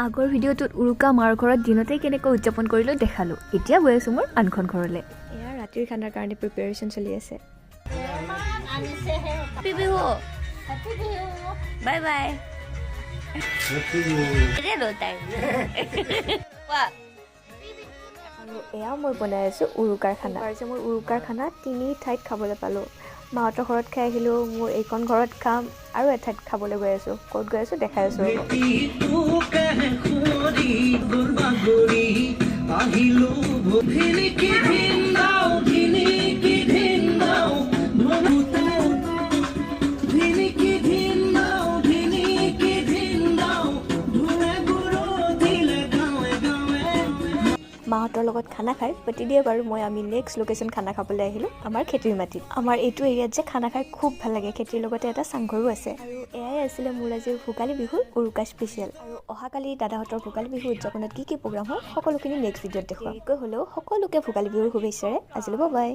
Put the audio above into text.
আগৰ ভিডিঅ'টোত উৰুকা মাৰ ঘৰত দিনতে কেনেকৈ উদযাপন কৰিলোঁ দেখালোঁ। এতিয়া গৈ আছোঁ মোৰ আনখন ঘৰলৈ। এয়া ৰাতিৰ খানাৰ কাৰণে প্ৰিপেৰেশ্যন চলি আছে। Bye bye. আৰু এয়া মই বনাই আছোঁ উৰুকাৰ খানা। যে মই উৰুকাৰ খানা 3 ঠাইত খাবলৈ পালোঁ। মাহঁতৰ ঘৰত খাই আহিলোঁ, মোৰ এইখন ঘৰত খাম আৰু এঠাইত খাবলৈ গৈ আছোঁ। ক'ত গৈ আছোঁ দেখাই আছোঁ। মাহঁতৰ লগত খানা খাই পাতি দিয়ে বাৰু আমি নেক্সট লোকেশ্যন খানা খাবলৈ আহিলোঁ আমাৰ খেতিৰ মাটিত। আমাৰ এইটো এৰিয়াত যে খানা খাই খুব ভাল লাগে। খেতিৰ লগতে এটা চাংঘৰো আছে। আৰু এয়াই আছিলে মোৰ আজিৰ ভোগালী বিহুৰ উৰুকা স্পেচিয়েল। আৰু অহাকালি দাদাহঁতৰ ভোগালী বিহু উদযাপনত কি প্ৰগ্ৰাম হয় সকলোখিনি নেক্সট ভিডিঅ'ত দেখুৱাম। দেৰিকৈ হ'লেও সকলোকে ভোগালী বিহুৰ শুভেচ্ছাৰে আজিলৈ বাই।